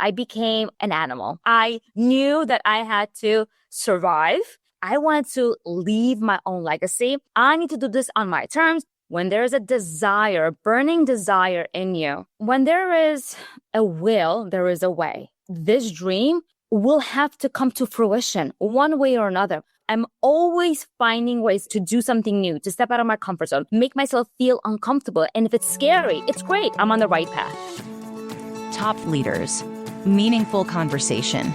I became an animal. I knew that I had to survive. I wanted to leave my own legacy. I need to do this on my terms. When there is a desire, burning desire in you, when there is a will, there is a way. This dream will have to come to fruition one way or another. I'm always finding ways to do something new, to step out of my comfort zone, make myself feel uncomfortable. And if it's scary, it's great. I'm on the right path. Top leaders, meaningful conversation,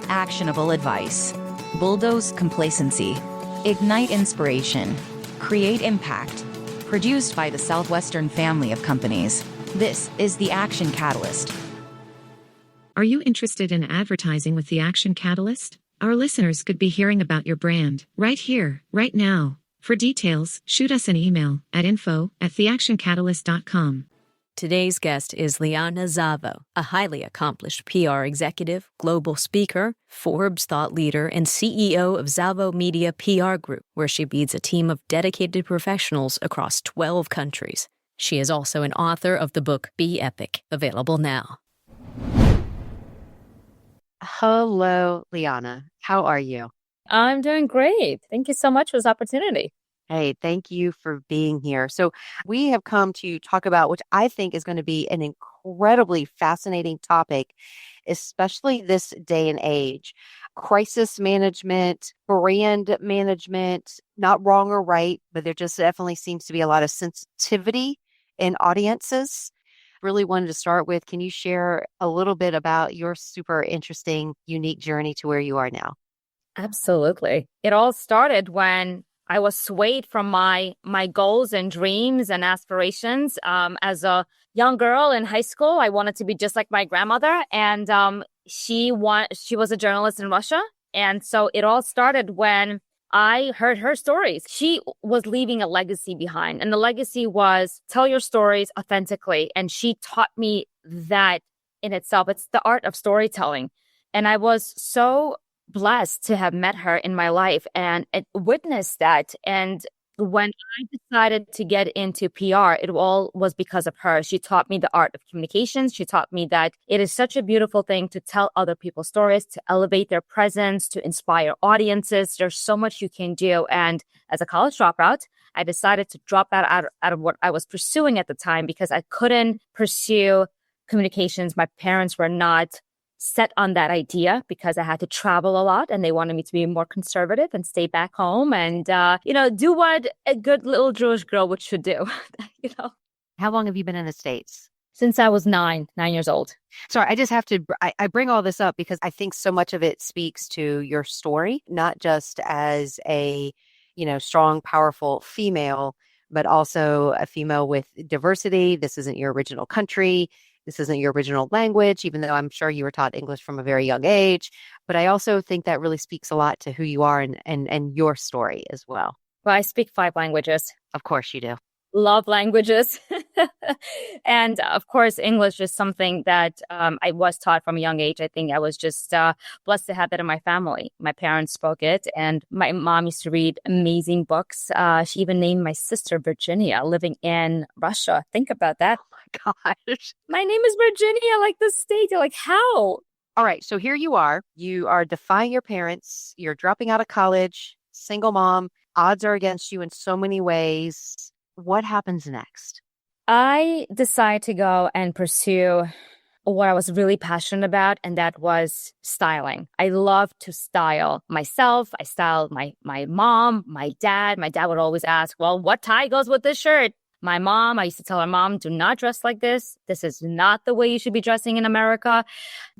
actionable advice, bulldoze complacency, ignite inspiration, create impact. Produced by the Southwestern family of companies. This is the Action Catalyst. Are you interested in advertising with the Action Catalyst? Our listeners could be hearing about your brand right here, right now. For details, shoot us an email at info@theactioncatalyst.com. Today's guest is Liana Zavo, a highly accomplished PR executive, global speaker, Forbes thought leader, and CEO of Zavo Media PR Group, where she leads a team of dedicated professionals across 12 countries. She is also an author of the book Be Epic, available now. Hello, Liana. How are you? I'm doing great. Thank you so much for this opportunity. Hey, thank you for being here. So we have come to talk about, which I think is going to be an incredibly fascinating topic, especially this day and age. Crisis management, brand management, not wrong or right, but there just definitely seems to be a lot of sensitivity in audiences. Really wanted to start with, can you share a little bit about your super interesting, unique journey to where you are now? Absolutely. It all started when I was swayed from my goals and dreams and aspirations. As a young girl in high school, I wanted to be just like my grandmother, and she was a journalist in Russia. And so it all started when I heard her stories. She was leaving a legacy behind, and the legacy was tell your stories authentically. And she taught me that in itself. It's the art of storytelling. And I was so blessed to have met her in my life and witnessed that. And when I decided to get into PR, it all was because of her. She taught me the art of communications. She taught me that it is such a beautiful thing to tell other people's stories, to elevate their presence, to inspire audiences. There's so much you can do. And as a college dropout, I decided to drop that out of what I was pursuing at the time because I couldn't pursue communications. My parents were not set on that idea because I had to travel a lot and they wanted me to be more conservative and stay back home and, do what a good little Jewish girl should do, How long have you been in the States? Since I was 9 years old. Sorry, I just have to, I bring all this up because I think so much of it speaks to your story, not just as a, strong, powerful female, but also a female with diversity. This isn't your original country. This isn't your original language, even though I'm sure you were taught English from a very young age. But I also think that really speaks a lot to who you are and your story as well. Well, I speak 5 languages. Of course you do. Love languages. And of course, English is something that I was taught from a young age. I think I was just blessed to have that in my family. My parents spoke it, and my mom used to read amazing books. She even named my sister Virginia, living in Russia. Think about that. Oh my gosh. My name is Virginia, like the state. You're like, how? All right. So here you are. You are defying your parents. You're dropping out of college, single mom. Odds are against you in so many ways. What happens next? I decided to go and pursue what I was really passionate about, and that was styling. I love to style myself. I styled my mom, my dad. My dad would always ask, well, what tie goes with this shirt? My mom, I used to tell her, Mom, do not dress like this. This is not the way you should be dressing in America.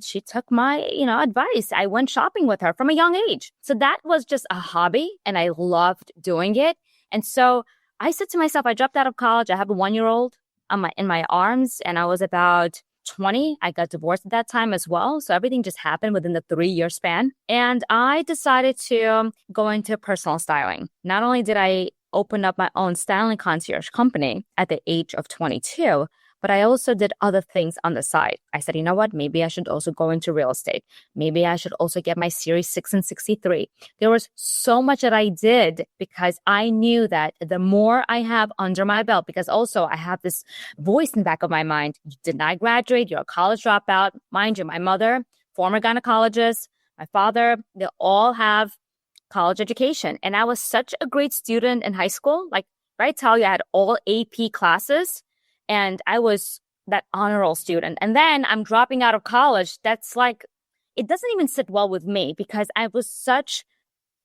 She took my, advice. I went shopping with her from a young age. So that was just a hobby, and I loved doing it. And so I said to myself, I dropped out of college. I have a 1-year-old in my arms, and I was about 20. I got divorced at that time as well. So everything just happened within the 3-year span. And I decided to go into personal styling. Not only did I open up my own styling concierge company at the age of 22, but I also did other things on the side. I said, you know what? Maybe I should also go into real estate. Maybe I should also get my Series 6 and 63. There was so much that I did because I knew that the more I have under my belt, because also I have this voice in the back of my mind, you did not graduate, you're a college dropout. Mind you, my mother, former gynecologist, my father, they all have college education. And I was such a great student in high school. Like, I tell you, I had all AP classes and I was that honor roll student. And then I'm dropping out of college. That's like, it doesn't even sit well with me because I was such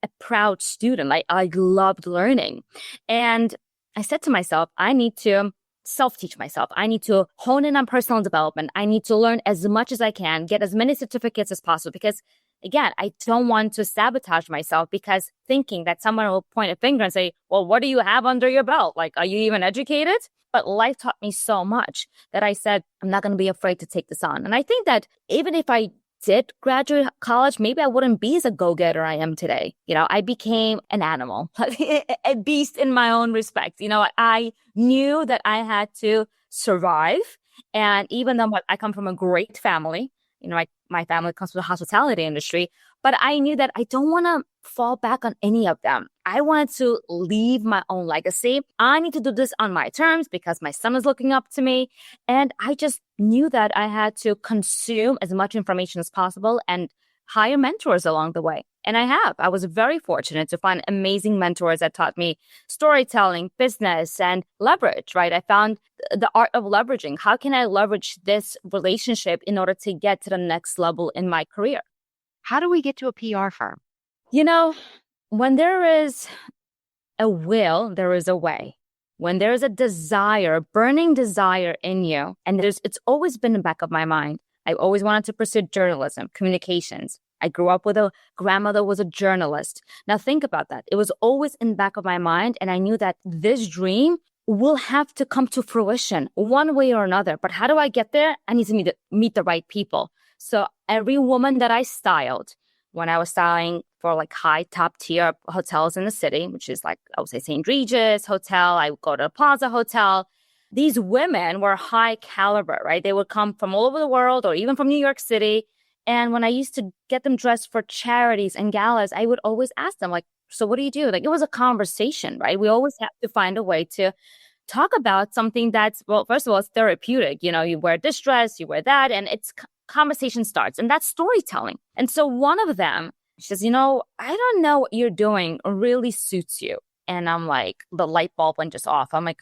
a proud student. Like, I loved learning. And I said to myself, I need to self-teach myself. I need to hone in on personal development. I need to learn as much as I can, get as many certificates as possible because again, I don't want to sabotage myself because thinking that someone will point a finger and say, well, what do you have under your belt? Like, are you even educated? But life taught me so much that I said, I'm not going to be afraid to take this on. And I think that even if I did graduate college, maybe I wouldn't be as a go-getter I am today. I became an animal, a beast in my own respect. I knew that I had to survive. And even though I come from a great family, my family comes from the hospitality industry, but I knew that I don't want to fall back on any of them. I wanted to leave my own legacy. I need to do this on my terms because my son is looking up to me. And I just knew that I had to consume as much information as possible and hire mentors along the way. And I have. I was very fortunate to find amazing mentors that taught me storytelling, business, and leverage, right? I found the art of leveraging. How can I leverage this relationship in order to get to the next level in my career? How do we get to a PR firm? When there is a will, there is a way. When there is a desire, burning desire in you, and it's always been in the back of my mind. I always wanted to pursue journalism, communications. I grew up with a grandmother who was a journalist. Now think about that. It was always in the back of my mind. And I knew that this dream will have to come to fruition one way or another. But how do I get there? I need to meet the right people. So every woman that I styled, when I was styling for like high top tier hotels in the city, which is like, I would say St. Regis Hotel, I would go to the Plaza Hotel. These women were high caliber, right? They would come from all over the world or even from New York City. And when I used to get them dressed for charities and galas, I would always ask them, like, so what do you do? Like, it was a conversation, right? We always have to find a way to talk about something that's, well, first of all, it's therapeutic. You wear this dress, you wear that, and it's conversation starts. And that's storytelling. And so one of them, she says, I don't know what you're doing really suits you. And I'm like, the light bulb went just off. I'm like,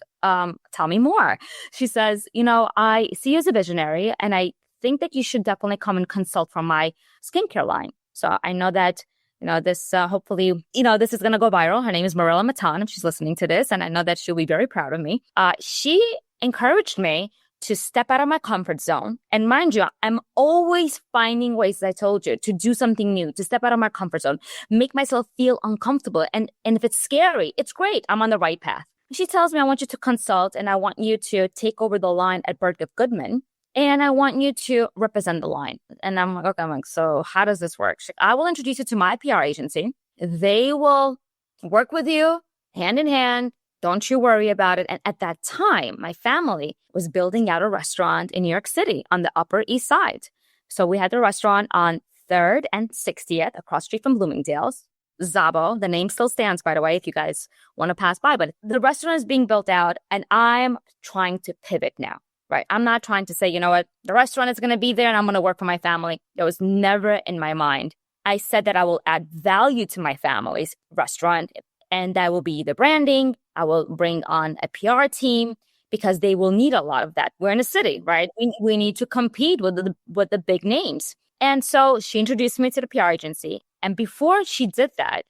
tell me more. She says, I see you as a visionary and I think that you should definitely come and consult from my skincare line. So I know that, this hopefully, this is going to go viral. Her name is Marilla Matan, if she's listening to this. And I know that she'll be very proud of me. She encouraged me to step out of my comfort zone. And mind you, I'm always finding ways, as I told you, to do something new, to step out of my comfort zone, make myself feel uncomfortable. And if it's scary, it's great. I'm on the right path. She tells me, I want you to consult and I want you to take over the line at Bertgift Goodman. And I want you to represent the line. And I'm like, okay, so how does this work? She's like, I will introduce you to my PR agency. They will work with you hand in hand. Don't you worry about it. And at that time, my family was building out a restaurant in New York City on the Upper East Side. So we had the restaurant on 3rd and 60th across the street from Bloomingdale's. Zavo, the name still stands, by the way, if you guys want to pass by. But the restaurant is being built out and I'm trying to pivot now. Right. I'm not trying to say, you know what, the restaurant is going to be there and I'm going to work for my family. It was never in my mind. I said that I will add value to my family's restaurant and that will be the branding. I will bring on a PR team because they will need a lot of that. We're in a city, right? We need to compete with the big names. And so she introduced me to the PR agency. And before she did that,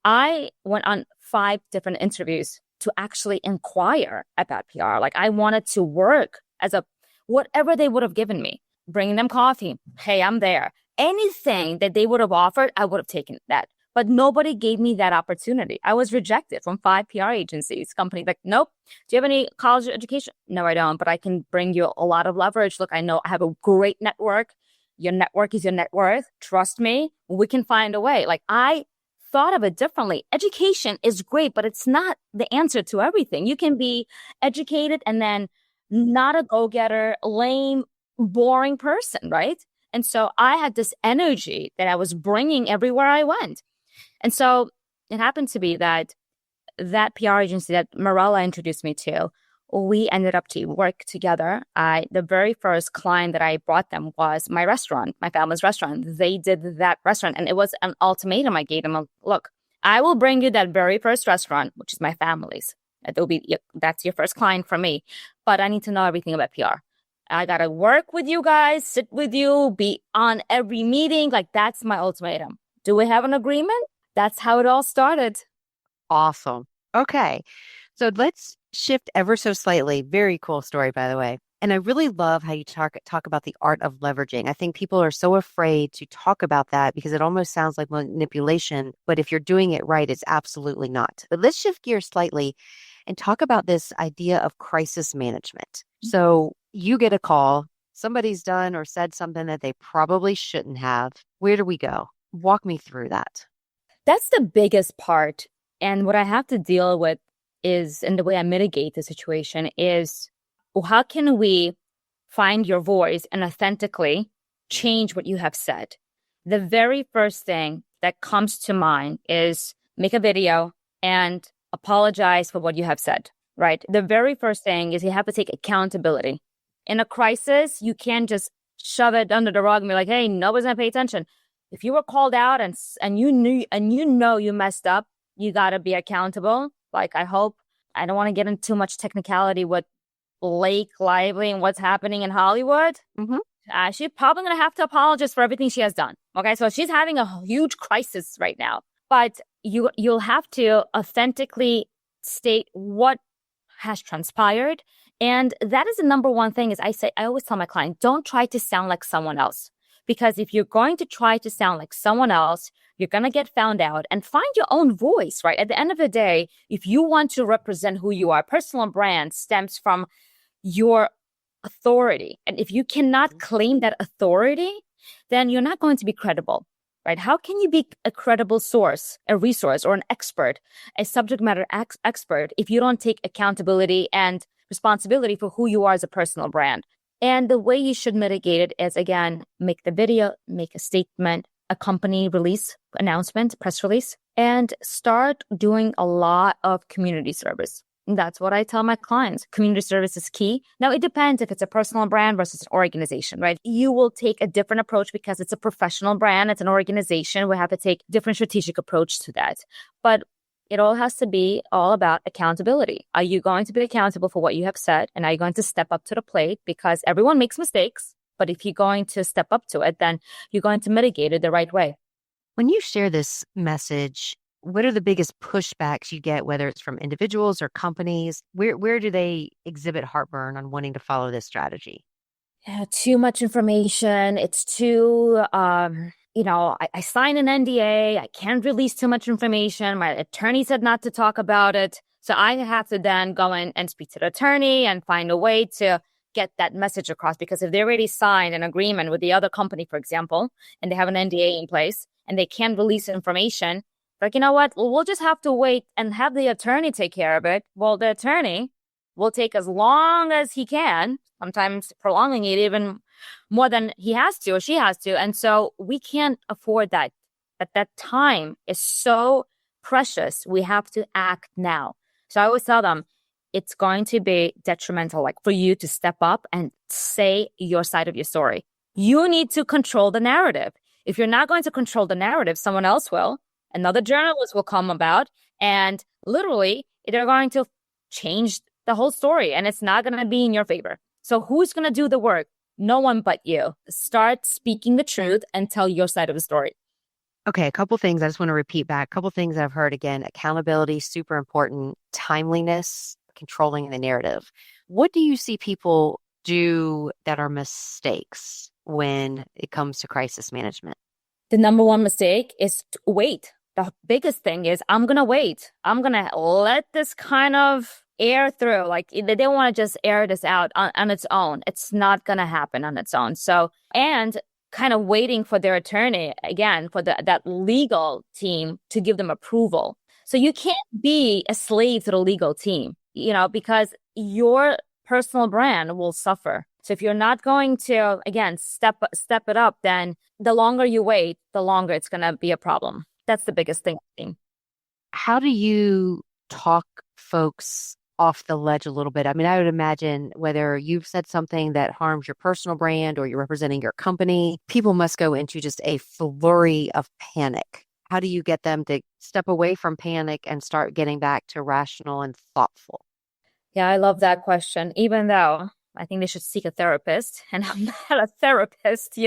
I went on 5 different interviews to actually inquire about PR. Like I wanted to work as whatever they would have given me, bringing them coffee. Hey, I'm there. Anything that they would have offered, I would have taken that. But nobody gave me that opportunity. I was rejected from 5 PR agencies, companies like, nope. Do you have any college education? No, I don't, but I can bring you a lot of leverage. Look, I know I have a great network. Your network is your net worth. Trust me, we can find a way. Like I thought of it differently. Education is great, but it's not the answer to everything. You can be educated and then not a go-getter, lame, boring person, right? And so I had this energy that I was bringing everywhere I went. And so it happened to be that PR agency that Marella introduced me to, we ended up to work together. The very first client that I brought them was my restaurant, my family's restaurant. They did that restaurant, and it was an ultimatum I gave them. Look, I will bring you that very first restaurant, which is my family's. That's your first client from me, but I need to know everything about PR. I gotta work with you guys, sit with you, be on every meeting. Like, that's my ultimatum. Do we have an agreement? That's how it all started. Awesome. Okay. So let's shift ever so slightly. Very cool story, by the way. And I really love how you talk about the art of leveraging. I think people are so afraid to talk about that because it almost sounds like manipulation. But if you're doing it right, it's absolutely not. But let's shift gears slightly and talk about this idea of crisis management. So you get a call, somebody's done or said something that they probably shouldn't have. Where do we go? Walk me through that. That's the biggest part. And what I have to deal with is, and the way I mitigate the situation is, how can we find your voice and authentically change what you have said? The very first thing that comes to mind is make a video and apologize for what you have said, right? The very first thing is you have to take accountability. In a crisis, you can't just shove it under the rug and be like, hey, nobody's gonna pay attention. If you were called out and you knew and you know you messed up, you got to be accountable. Like, I don't want to get into too much technicality with Blake Lively and what's happening in Hollywood. She's probably going to have to apologize for everything she has done. Okay, so she's having a huge crisis right now. But you'll have to authentically state what has transpired. And that is the number one thing is I always tell my client, don't try to sound like someone else. Because if you're going to try to sound like someone else, you're going to get found out, and find your own voice, right? At the end of the day, if you want to represent who you are, personal brand stems from your authority. And if you cannot claim that authority, then you're not going to be credible, right? How can you be a credible source, a resource, or an expert, a subject matter expert, if you don't take accountability and responsibility for who you are as a personal brand? And the way you should mitigate it is, again, make the video, make a statement, a company release, announcement, press release, and start doing a lot of community service. And that's what I tell my clients. Community service is key. Now, it depends if it's a personal brand versus an organization, right? You will take a different approach because it's a professional brand. It's an organization. We have to take different strategic approach to that. But it all has to be all about accountability. Are you going to be accountable for what you have said? And are you going to step up to the plate? Because everyone makes mistakes. But if you're going to step up to it, then you're going to mitigate it the right way. When you share this message, what are the biggest pushbacks you get, whether it's from individuals or companies? Where do they exhibit heartburn on wanting to follow this strategy? Yeah, too much information. It's too, I sign an NDA. I can't release too much information. My attorney said not to talk about it. So I have to then go in and speak to the attorney and find a way to get that message across. Because if they already signed an agreement with the other company, for example, and they have an NDA in place and they can't release information, like, you know what? Well, we'll just have to wait and have the attorney take care of it. Well, the attorney will take as long as he can, sometimes prolonging it even more than he has to or she has to. And so we can't afford that. That time is so precious. We have to act now. So I always tell them it's going to be detrimental, like, for you to step up and say your side of your story. You need to control the narrative. If you're not going to control the narrative, someone else will. Another journalist will come about, and literally they're going to change the whole story, and it's not going to be in your favor. So who's going to do the work? No one but you. Start speaking the truth and tell your side of the story. Okay, a couple things I just want to repeat back. A couple things I've heard again. Accountability, super important. Timeliness, controlling the narrative. What do you see people do that are mistakes when it comes to crisis management? The number one mistake is to wait. The biggest thing is, I'm going to wait. I'm going to let this kind of air through. Like, they don't want to just air this out on its own. It's not going to happen on its own. So, and kind of waiting for their attorney, again, for that legal team to give them approval. So you can't be a slave to the legal team, because your personal brand will suffer. So if you're not going to, again, step it up, then the longer you wait, the longer it's going to be a problem. That's the biggest thing I think. How do you talk folks off the ledge a little bit? I mean, I would imagine whether you've said something that harms your personal brand or you're representing your company, people must go into just a flurry of panic. How do you get them to step away from panic and start getting back to rational and thoughtful? Yeah, I love that question, even though I think they should seek a therapist. And I'm not a therapist,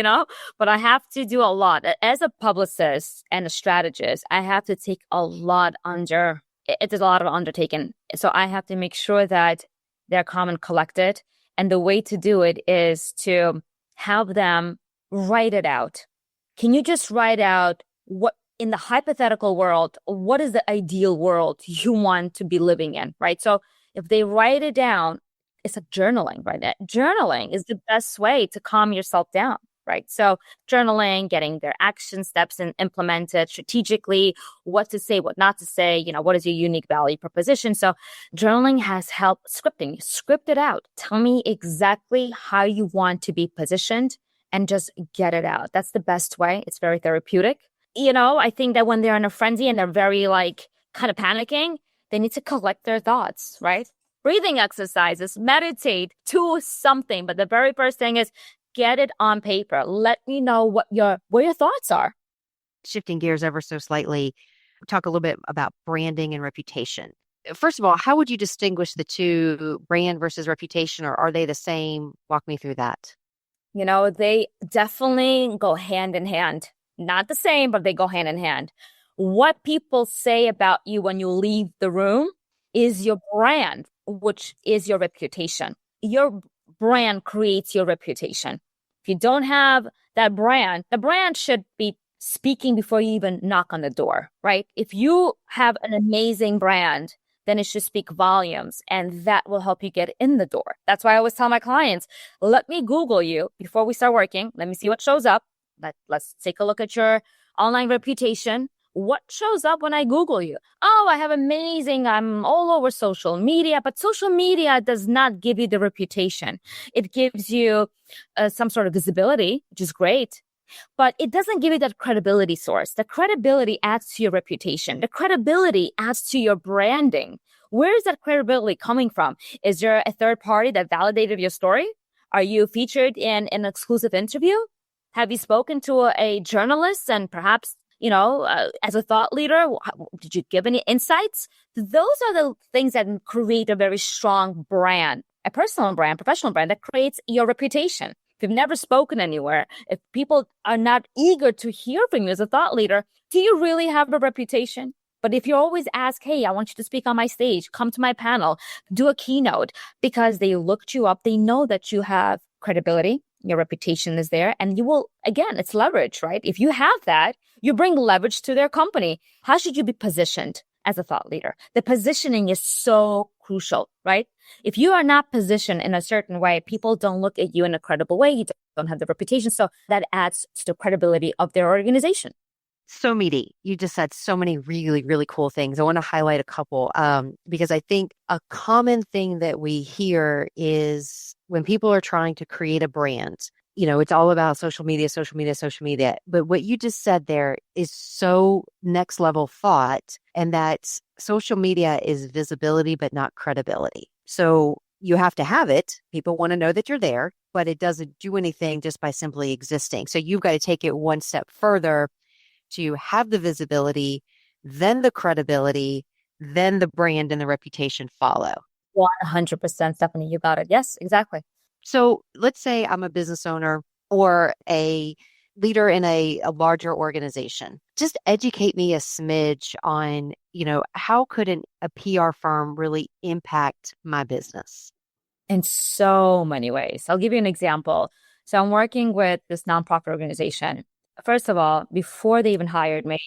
but I have to do a lot. As a publicist and a strategist, I have to take a lot under. It's a lot of undertaking. So I have to make sure that they're calm and collected. And the way to do it is to have them write it out. Can you just write out what, in the hypothetical world, what is the ideal world you want to be living in, right? So if they write it down, it's like journaling, right? Journaling is the best way to calm yourself down, right? So journaling, getting their action steps and implemented strategically, what to say, what not to say, what is your unique value proposition? So journaling has helped scripting. Script it out. Tell me exactly how you want to be positioned and just get it out. That's the best way. It's very therapeutic. I think that when they're in a frenzy and they're very kind of panicking, they need to collect their thoughts, right? Breathing exercises, meditate, do something. But the very first thing is get it on paper. Let me know what your thoughts are. Shifting gears ever so slightly, talk a little bit about branding and reputation. First of all, how would you distinguish the two, brand versus reputation, or are they the same? Walk me through that. They definitely go hand in hand. Not the same, but they go hand in hand. What people say about you when you leave the room is your brand, which is your reputation. Your brand creates your reputation. If you don't have that brand, the brand should be speaking before you even knock on the door, right? If you have an amazing brand, then it should speak volumes, and that will help you get in the door. That's why I always tell my clients, let me Google you before we start working. Let me see what shows up. Let's take a look at your online reputation. What shows up when I Google you? Oh, I have amazing, I'm all over social media, but social media does not give you the reputation. It gives you some sort of visibility, which is great, but it doesn't give you that credibility source. The credibility adds to your reputation. The credibility adds to your branding. Where is that credibility coming from? Is there a third party that validated your story? Are you featured in an exclusive interview? Have you spoken to a journalist and perhaps as a thought leader, did you give any insights? Those are the things that create a very strong brand, a personal brand, professional brand that creates your reputation. If you've never spoken anywhere, if people are not eager to hear from you as a thought leader, do you really have a reputation? But if you always ask, hey, I want you to speak on my stage, come to my panel, do a keynote, because they looked you up, they know that you have credibility, your reputation is there, and you will, again, it's leverage, right? If you have that, you bring leverage to their company. How should you be positioned as a thought leader? The positioning is so crucial, right? If you are not positioned in a certain way, people don't look at you in a credible way. You don't have the reputation. So that adds to the credibility of their organization. So meaty. You just said so many really, really cool things. I want to highlight a couple because I think a common thing that we hear is when people are trying to create a brand, it's all about social media, social media, social media. But what you just said there is so next level thought, and that social media is visibility, but not credibility. So you have to have it. People want to know that you're there, but it doesn't do anything just by simply existing. So you've got to take it one step further to have the visibility, then the credibility, then the brand and the reputation follow. 100%, Stephanie, you got it. Yes, exactly. So let's say I'm a business owner or a leader in a larger organization. Just educate me a smidge on, how could a PR firm really impact my business? In so many ways. I'll give you an example. So I'm working with this nonprofit organization. First of all, before they even hired me,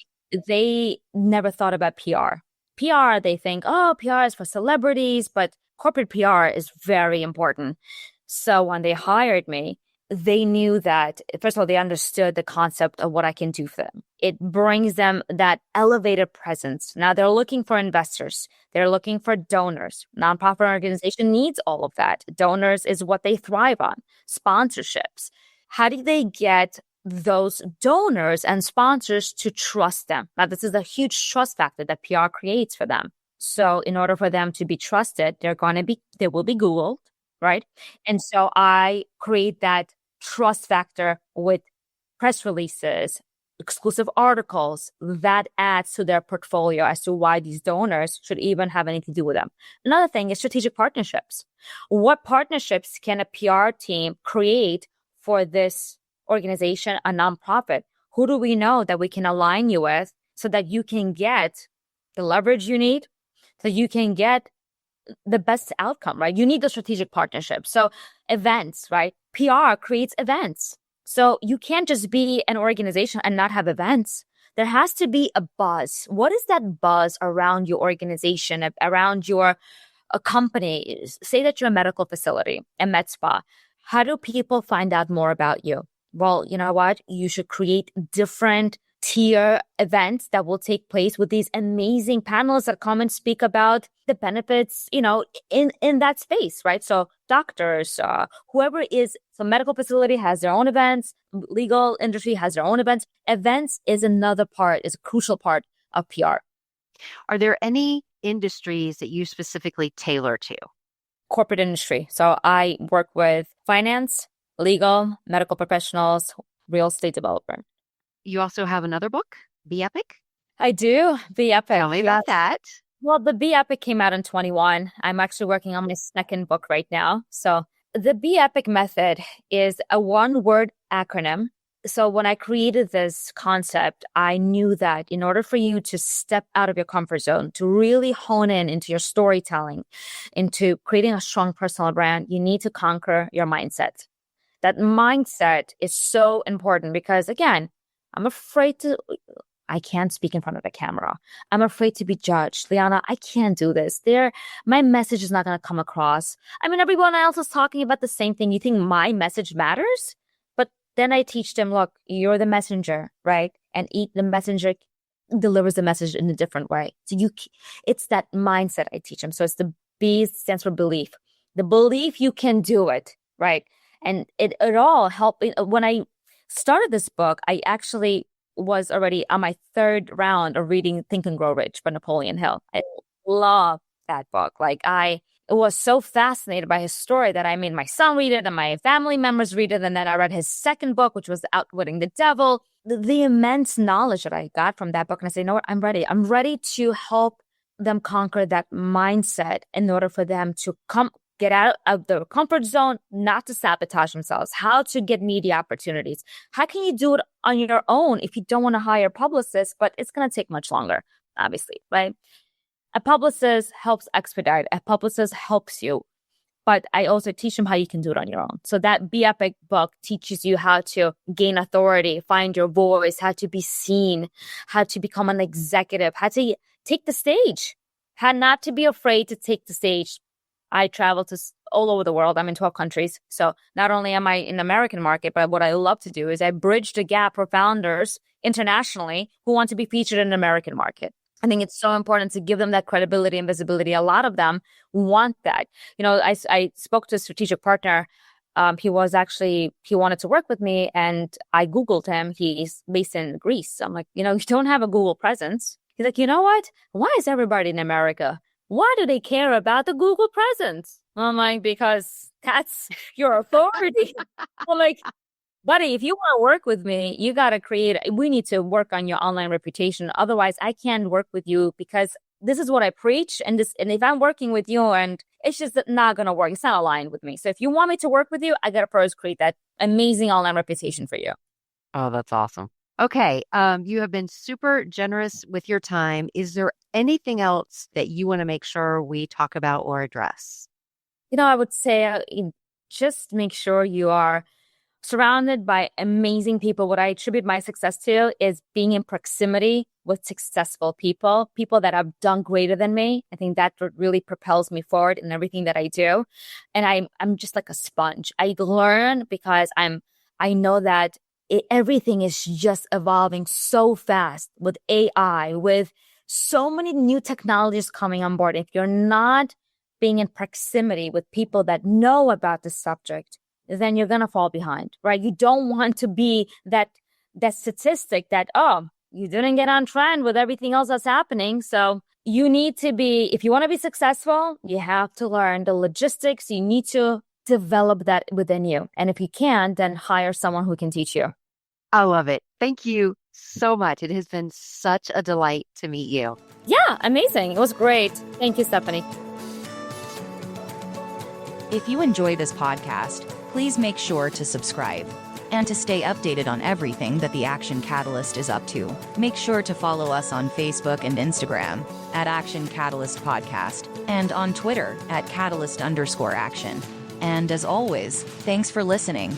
they never thought about PR. PR, they think, oh, PR is for celebrities, but corporate PR is very important. So when they hired me, they knew that, first of all, they understood the concept of what I can do for them. It brings them that elevated presence. Now they're looking for investors. They're looking for donors. Nonprofit organization needs all of that. Donors is what they thrive on. Sponsorships. How do they get those donors and sponsors to trust them? Now, this is a huge trust factor that PR creates for them. So in order for them to be trusted, they will be Googled, right? And so I create that trust factor with press releases, exclusive articles that adds to their portfolio as to why these donors should even have anything to do with them. Another thing is strategic partnerships. What partnerships can a PR team create for this organization, a nonprofit? Who do we know that we can align you with so that you can get the leverage you need, so you can get the best outcome, right? You need the strategic partnership. So events, right? PR creates events. So you can't just be an organization and not have events. There has to be a buzz. What is that buzz around your organization, around your company? Say that you're a medical facility, a med spa. How do people find out more about you? Well, you know what? You should create different tier events that will take place with these amazing panels that come and speak about the benefits, in that space, right? So doctors, whoever is, so medical facility has their own events, legal industry has their own events. Events is another part, is a crucial part of PR. Are there any industries that you specifically tailor to? Corporate industry. So I work with finance, legal, medical professionals, real estate development. You also have another book, Be Epic? I do. Be Epic. Tell me about that. Well, the Be Epic came out in 21. I'm actually working on my second book right now. So the Be Epic method is a one-word acronym. So when I created this concept, I knew that in order for you to step out of your comfort zone, to really hone in into your storytelling, into creating a strong personal brand, you need to conquer your mindset. That mindset is so important because, again, I can't speak in front of the camera. I'm afraid to be judged. Liana, I can't do this. My message is not going to come across. I mean, everyone else is talking about the same thing. You think my message matters? But then I teach them, look, you're the messenger, right? And the messenger delivers the message in a different way. So it's that mindset I teach them. So it's the B stands for belief. The belief you can do it, right? And it all helped. When I started this book, I actually was already on my third round of reading Think and Grow Rich by Napoleon Hill. I love that book. I was so fascinated by his story that I made my son read it and my family members read it. And then I read his second book, which was Outwitting the Devil. The immense knowledge that I got from that book. And I say, you know what? I'm ready. I'm ready to help them conquer that mindset in order for them to get out of their comfort zone, not to sabotage themselves, how to get media opportunities. How can you do it on your own if you don't want to hire a publicist, but it's going to take much longer, obviously, right? A publicist helps expedite. A publicist helps you. But I also teach them how you can do it on your own. So that Be Epic book teaches you how to gain authority, find your voice, how to be seen, how to become an executive, how to take the stage, how not to be afraid to take the stage. I travel to all over the world. I'm in 12 countries. So not only am I in the American market, but what I love to do is I bridge the gap for founders internationally who want to be featured in the American market. I think it's so important to give them that credibility and visibility. A lot of them want that. I spoke to a strategic partner. He wanted to work with me, and I Googled him. He's based in Greece. I'm like, you don't have a Google presence. He's like, you know what? Why is everybody in America? Why do they care about the Google presence? I'm like, because that's your authority. I'm like, buddy, if you want to work with me, we need to work on your online reputation. Otherwise, I can't work with you because this is what I preach. And if I'm working with you and it's just not going to work, it's not aligned with me. So if you want me to work with you, I got to first create that amazing online reputation for you. Oh, that's awesome. Okay. You have been super generous with your time. Is there anything else that you want to make sure we talk about or address? I would say just make sure you are surrounded by amazing people. What I attribute my success to is being in proximity with successful people, people that have done greater than me. I think that really propels me forward in everything that I do. And I'm just like a sponge. I learn because I know that everything is just evolving so fast with AI, with so many new technologies coming on board. If you're not being in proximity with people that know about the subject, then you're going to fall behind, right? You don't want to be that statistic that, oh, you didn't get on trend with everything else that's happening. So you need to be, if you want to be successful, you have to learn the logistics. You need to develop that within you. And if you can, then hire someone who can teach you. I love it. Thank you so much. It has been such a delight to meet you. Yeah, amazing. It was great. Thank you, Stephanie. If you enjoy this podcast, please make sure to subscribe. And to stay updated on everything that the Action Catalyst is up to, make sure to follow us on Facebook and Instagram at Action Catalyst Podcast and on Twitter at Catalyst_Action. And as always, thanks for listening.